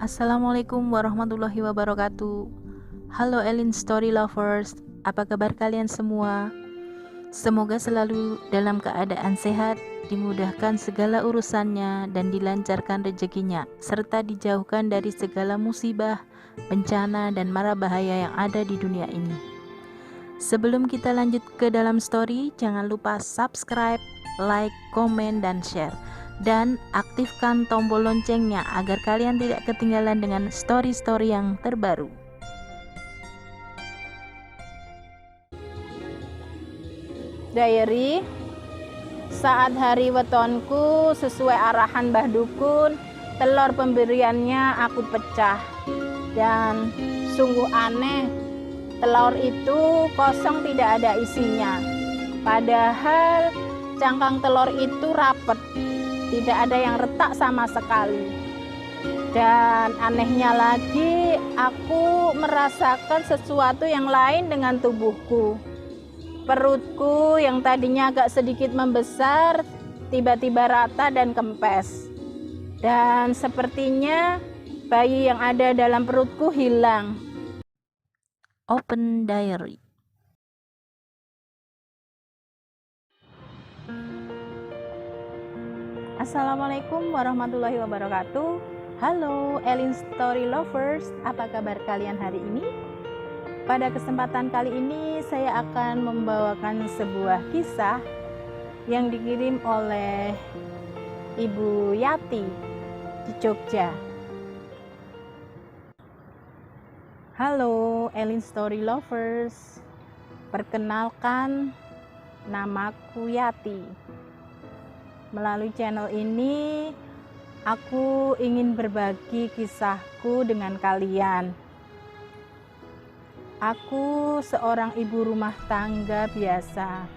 Assalamualaikum warahmatullahi wabarakatuh. Halo Elin Story Lovers, apa kabar kalian semua? Semoga selalu dalam keadaan sehat, dimudahkan segala urusannya dan dilancarkan rezekinya, serta dijauhkan dari segala musibah, bencana, dan mara bahaya yang ada di dunia ini. Sebelum kita lanjut ke dalam story, jangan lupa subscribe, like, komen, dan share. Dan aktifkan tombol loncengnya agar kalian tidak ketinggalan dengan story-story yang terbaru. Diary, saat hari wetonku sesuai arahan Mbah Dukun, telur pemberiannya aku pecah. Dan sungguh aneh, telur itu kosong, tidak ada isinya. Padahal cangkang telur itu rapet, tidak ada yang retak sama sekali. Dan anehnya lagi, aku merasakan sesuatu yang lain dengan tubuhku. Perutku yang tadinya agak sedikit membesar, tiba-tiba rata dan kempes. Dan sepertinya bayi yang ada dalam perutku hilang. Open Diary. Assalamualaikum warahmatullahi wabarakatuh. Halo Elin Story Lovers, apa kabar kalian hari ini? Pada kesempatan kali ini saya akan membawakan sebuah kisah yang dikirim oleh Ibu Yati di Jogja. Halo Elin Story Lovers, perkenalkan, namaku Yati. Melalui channel ini, aku ingin berbagi kisahku dengan kalian. Aku seorang ibu rumah tangga biasa.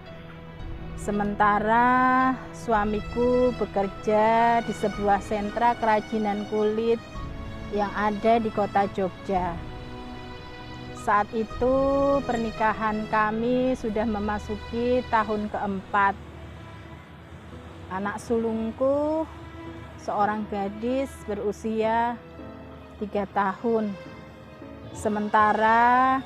Sementara suamiku bekerja di sebuah sentra kerajinan kulit yang ada di kota Jogja. Saat itu pernikahan kami sudah memasuki tahun keempat. Anak sulungku seorang gadis berusia 3 tahun. Sementara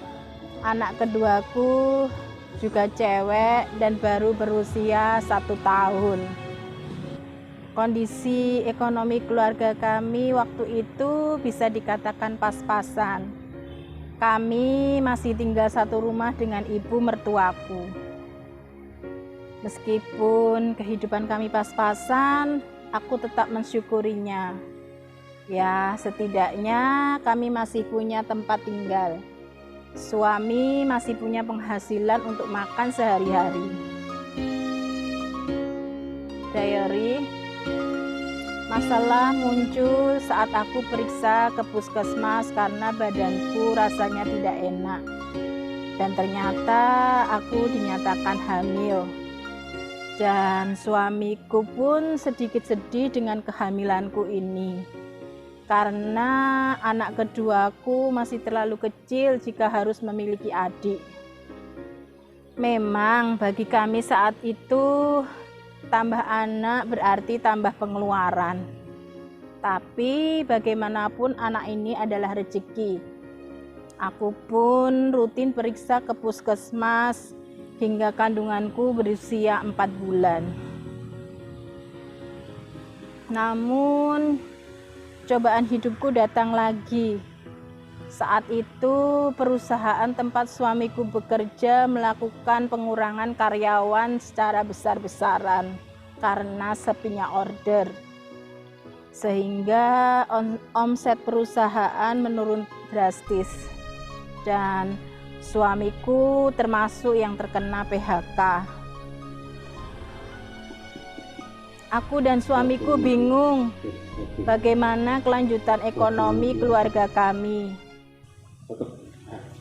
anak keduaku juga cewek dan baru berusia 1 tahun. Kondisi ekonomi keluarga kami waktu itu bisa dikatakan pas-pasan. Kami masih tinggal satu rumah dengan ibu mertuaku. Meskipun kehidupan kami pas-pasan, aku tetap mensyukurinya. Ya, setidaknya kami masih punya tempat tinggal. Suami masih punya penghasilan untuk makan sehari-hari. Diary, masalah muncul saat aku periksa ke puskesmas karena badanku rasanya tidak enak. Dan ternyata aku dinyatakan hamil. Dan suamiku pun sedikit sedih dengan kehamilanku ini. Karena anak keduaku masih terlalu kecil jika harus memiliki adik. Memang bagi kami saat itu tambah anak berarti tambah pengeluaran. Tapi bagaimanapun anak ini adalah rezeki. Aku pun rutin periksa ke puskesmas hingga kandunganku berusia 4 bulan. Namun cobaan hidupku datang lagi. Saat itu perusahaan tempat suamiku bekerja melakukan pengurangan karyawan secara besar-besaran karena sepinya order. Sehingga omset perusahaan menurun drastis. Dan suamiku termasuk yang terkena PHK. Aku dan suamiku bingung bagaimana kelanjutan ekonomi keluarga kami.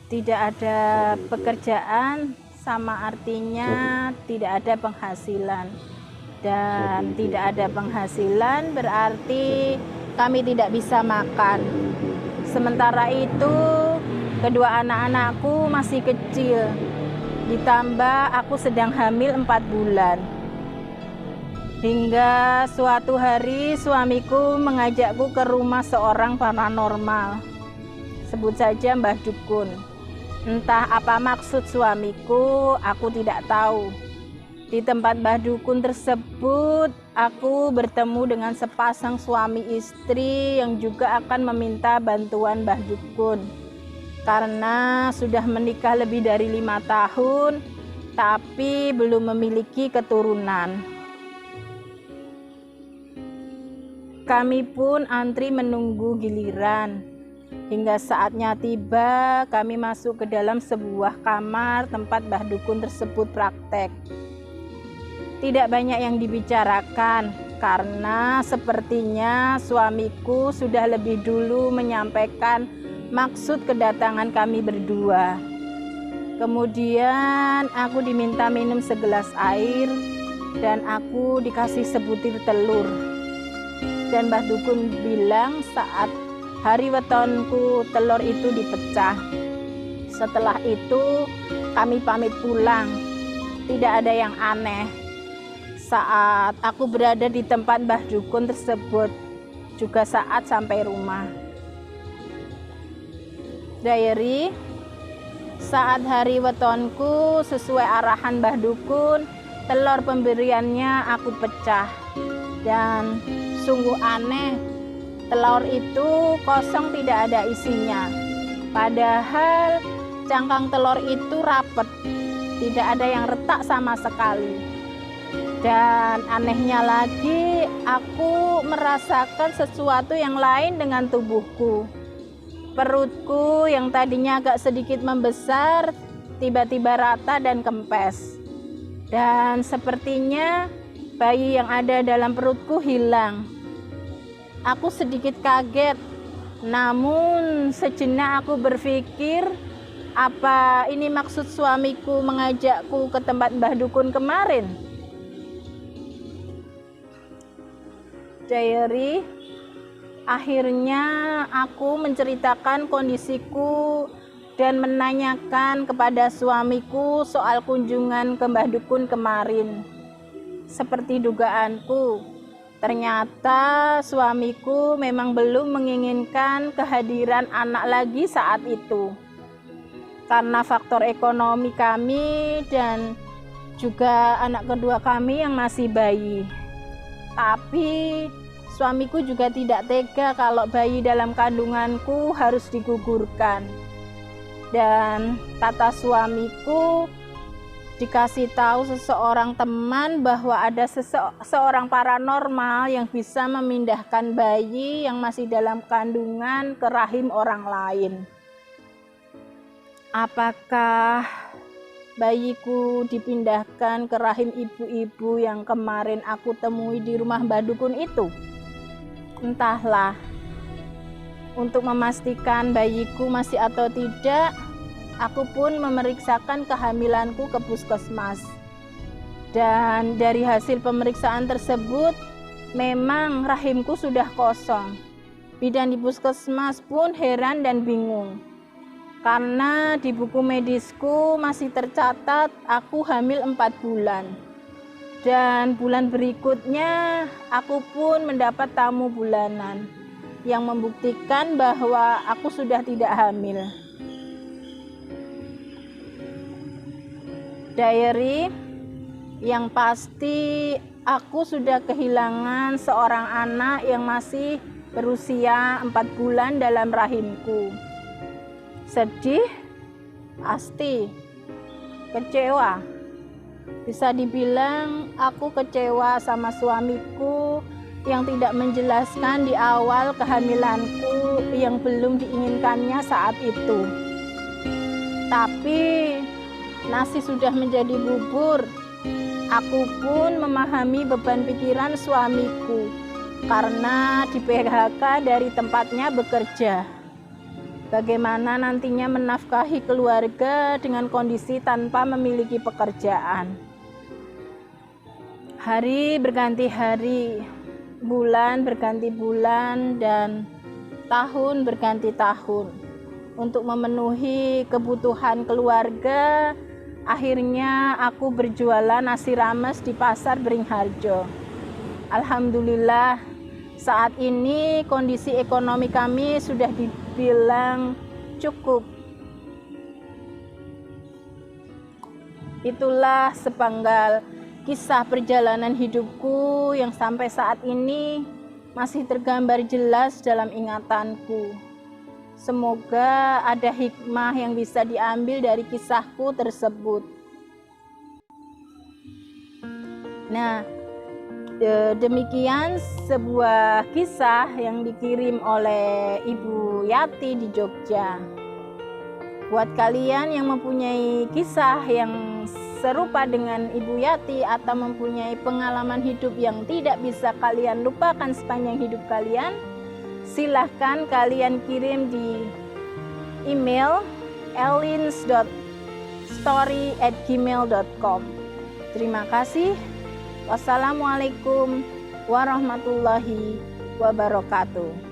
Tidak ada pekerjaan sama artinya tidak ada penghasilan. Dan tidak ada penghasilan berarti kami tidak bisa makan. Sementara itu kedua anak-anakku masih kecil. Ditambah aku sedang hamil 4 bulan. Hingga suatu hari suamiku mengajakku ke rumah seorang paranormal, sebut saja Mbah Dukun. Entah apa maksud suamiku, aku tidak tahu. Di tempat Mbah Dukun tersebut, aku bertemu dengan sepasang suami istri yang juga akan meminta bantuan Mbah Dukun. Karena sudah menikah lebih dari 5 tahun, tapi belum memiliki keturunan. Kami pun antri menunggu giliran. Hingga saatnya tiba, kami masuk ke dalam sebuah kamar tempat Mbah Dukun tersebut praktek. Tidak banyak yang dibicarakan, karena sepertinya suamiku sudah lebih dulu menyampaikan maksud kedatangan kami berdua. Kemudian aku diminta minum segelas air, dan aku dikasih sebutir telur. Dan Mbah Dukun bilang saat hari wetonku telur itu dipecah. Setelah itu kami pamit pulang. Tidak ada yang aneh saat aku berada di tempat Mbah Dukun tersebut, juga saat sampai rumah. Diary, saat hari wetonku sesuai arahan Mbah Dukun, telur pemberiannya aku pecah. Dan sungguh aneh, telur itu kosong, tidak ada isinya. Padahal cangkang telur itu rapat, tidak ada yang retak sama sekali. Dan anehnya lagi, aku merasakan sesuatu yang lain dengan tubuhku. Perutku yang tadinya agak sedikit membesar, tiba-tiba rata dan kempes. Dan sepertinya bayi yang ada dalam perutku hilang. Aku sedikit kaget, namun sejenak aku berpikir, apa ini maksud suamiku mengajakku ke tempat Mbah Dukun kemarin? Diary, akhirnya aku menceritakan kondisiku dan menanyakan kepada suamiku soal kunjungan ke Mbah Dukun kemarin. Seperti dugaanku, ternyata suamiku memang belum menginginkan kehadiran anak lagi saat itu. Karena faktor ekonomi kami dan juga anak kedua kami yang masih bayi. Tapi suamiku juga tidak tega kalau bayi dalam kandunganku harus digugurkan. Dan kata suamiku, dikasih tahu seseorang teman bahwa ada seorang paranormal yang bisa memindahkan bayi yang masih dalam kandungan ke rahim orang lain. Apakah bayiku dipindahkan ke rahim ibu-ibu yang kemarin aku temui di rumah Mbah Dukun itu? Entahlah. Untuk memastikan bayiku masih atau tidak, aku pun memeriksakan kehamilanku ke puskesmas. Dan dari hasil pemeriksaan tersebut, memang rahimku sudah kosong. Bidan di puskesmas pun heran dan bingung. Karena di buku medisku masih tercatat aku hamil 4 bulan. Dan bulan berikutnya aku pun mendapat tamu bulanan yang membuktikan bahwa aku sudah tidak hamil. Diary, yang pasti aku sudah kehilangan seorang anak yang masih berusia 4 bulan dalam rahimku. Sedih, pasti. Kecewa. Bisa dibilang aku kecewa sama suamiku yang tidak menjelaskan di awal kehamilanku yang belum diinginkannya saat itu. Tapi nasi sudah menjadi bubur. Aku pun memahami beban pikiran suamiku karena di PHK dari tempatnya bekerja. Bagaimana nantinya menafkahi keluarga dengan kondisi tanpa memiliki pekerjaan. Hari berganti hari, bulan berganti bulan, dan tahun berganti tahun. Untuk memenuhi kebutuhan keluarga, akhirnya aku berjualan nasi rames di pasar Beringharjo. Alhamdulillah saat ini kondisi ekonomi kami sudah dibilang cukup. Itulah sepenggal kisah perjalanan hidupku yang sampai saat ini masih tergambar jelas dalam ingatanku. Semoga ada hikmah yang bisa diambil dari kisahku tersebut. Nah, demikian sebuah kisah yang dikirim oleh Ibu Yati di Jogja. Buat kalian yang mempunyai kisah yang serupa dengan Ibu Yati atau mempunyai pengalaman hidup yang tidak bisa kalian lupakan sepanjang hidup kalian, silahkan kalian kirim di email elins.story@gmail.com. Terima kasih. Wassalamualaikum warahmatullahi wabarakatuh.